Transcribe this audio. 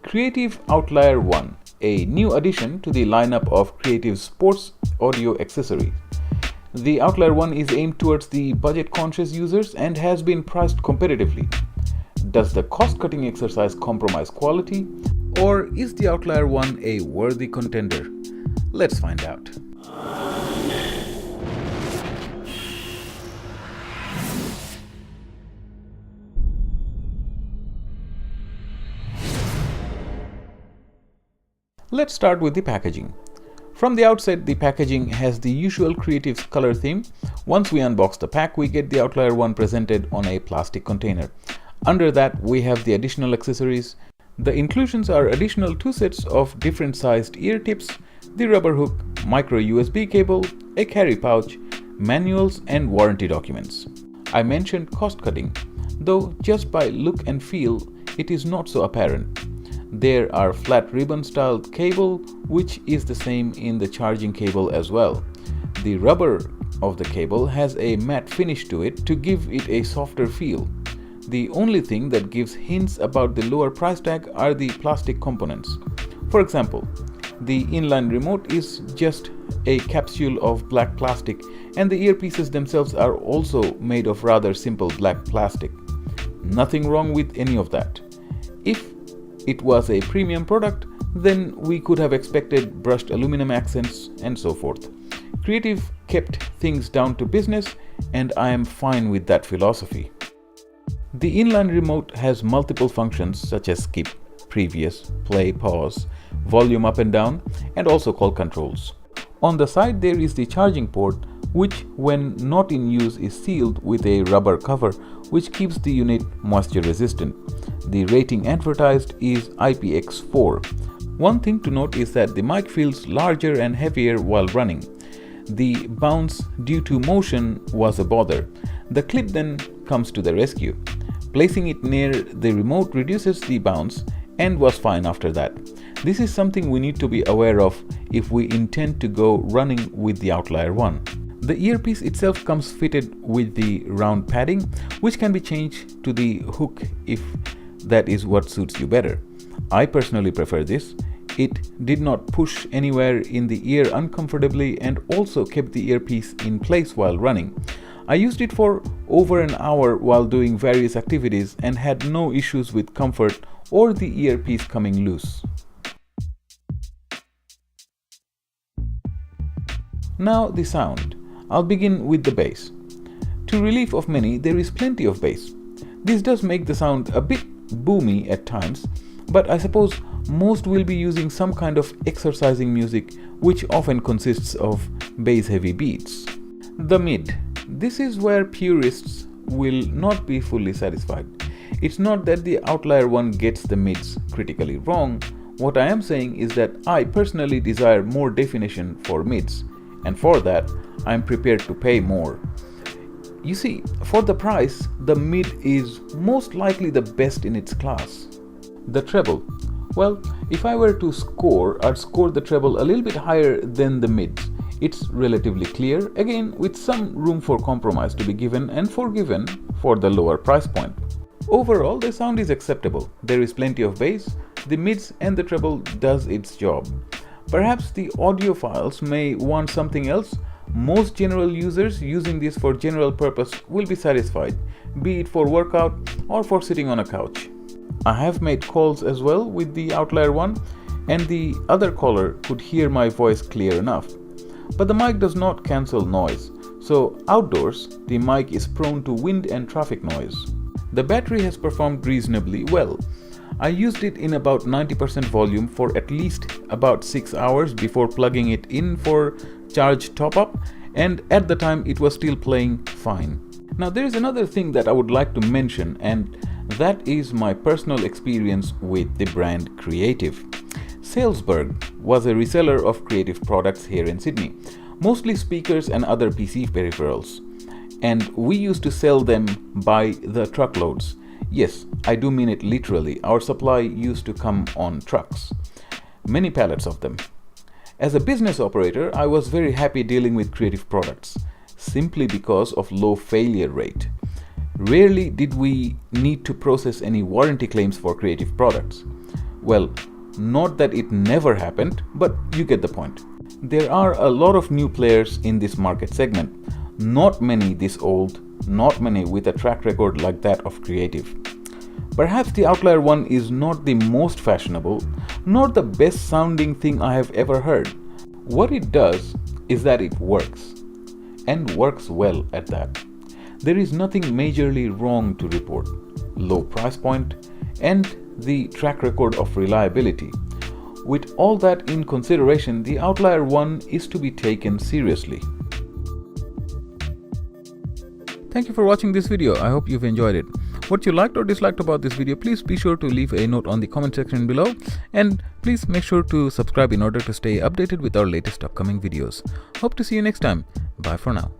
Creative Outlier One, a new addition to the lineup of Creative sports audio accessories. The Outlier One is aimed towards the budget-conscious users and has been priced competitively. Does the cost-cutting exercise compromise quality, or is the Outlier One a worthy contender? Let's find out. Let's start with the packaging. From the outset, the packaging has the usual Creative's color theme. Once we unbox the pack, we get the Outlier One presented on a plastic container. Under that, we have the additional accessories. The inclusions are additional 2 sets of different sized ear tips, the rubber hook, micro USB cable, a carry pouch, manuals and warranty documents. I mentioned cost cutting, though just by look and feel, it is not so apparent. There are flat ribbon styled cable, which is the same in the charging cable as well. The rubber of the cable has a matte finish to it to give it a softer feel. The only thing that gives hints about the lower price tag are the plastic components. For example, the inline remote is just a capsule of black plastic, and the earpieces themselves are also made of rather simple black plastic. Nothing wrong with any of that. If it was a premium product, then we could have expected brushed aluminum accents and so forth. Creative kept things down to business, and I am fine with that philosophy. The inline remote has multiple functions such as skip, previous, play, pause, volume up and down, and also call controls. On the side there is the charging port, which when not in use is sealed with a rubber cover which keeps the unit moisture resistant. The rating advertised is IPX4. One thing to note is that the mic feels larger and heavier while running. The bounce due to motion was a bother. The clip then comes to the rescue. Placing it near the remote reduces the bounce and was fine after that. This is something we need to be aware of if we intend to go running with the Outlier One. The earpiece itself comes fitted with the round padding, which can be changed to the hook if that is what suits you better. I personally prefer this. It did not push anywhere in the ear uncomfortably and also kept the earpiece in place while running. I used it for over an hour while doing various activities and had no issues with comfort or the earpiece coming loose. Now the sound. I'll begin with the bass. To relief of many, there is plenty of bass. This does make the sound a bit boomy at times, but I suppose most will be using some kind of exercising music, which often consists of bass-heavy beats. The mid. This is where purists will not be fully satisfied. It's not that the Outlier One gets the mids critically wrong. What I am saying is that I personally desire more definition for mids, and for that, I am prepared to pay more. You see, for the price, the mid is most likely the best in its class. The treble. Well, if I were to score, I'd score the treble a little bit higher than the mids. It's relatively clear, again with some room for compromise to be given and forgiven for the lower price point. Overall, the sound is acceptable. There is plenty of bass, the mids and the treble does its job. Perhaps the audiophiles may want something else. Most general users using this for general purpose will be satisfied, be it for workout or for sitting on a couch. I have made calls as well with the Outlier One, and the other caller could hear my voice clear enough. But the mic does not cancel noise, so outdoors the mic is prone to wind and traffic noise. The battery has performed reasonably well. I used it in about 90% volume for at least about 6 hours before plugging it in for charge top-up, and at the time it was still playing fine. Now there is another thing that I would like to mention, and that is my personal experience with the brand Creative. Salesburg was a reseller of Creative products here in Sydney, mostly speakers and other PC peripherals, and we used to sell them by the truckloads. Yes, I do mean it literally. Our supply used to come on trucks, many pallets of them. As a business operator, I was very happy dealing with Creative products, simply because of low failure rate. Rarely did we need to process any warranty claims for Creative products. Well, not that it never happened, but you get the point. There are a lot of new players in this market segment. Not many this old, not many with a track record like that of creative. Perhaps the Outlier One is not the most fashionable, nor the best sounding thing I have ever heard. What it does is that it works, and works well at that. There is nothing majorly wrong to report. Low price point and the track record of reliability. With all that in consideration, the Outlier One is to be taken seriously. Thank you for watching this video. I hope you've enjoyed it. What you liked or disliked about this video, please be sure to leave a note on the comment section below, and please make sure to subscribe in order to stay updated with our latest upcoming videos. Hope to see you next time. Bye for now.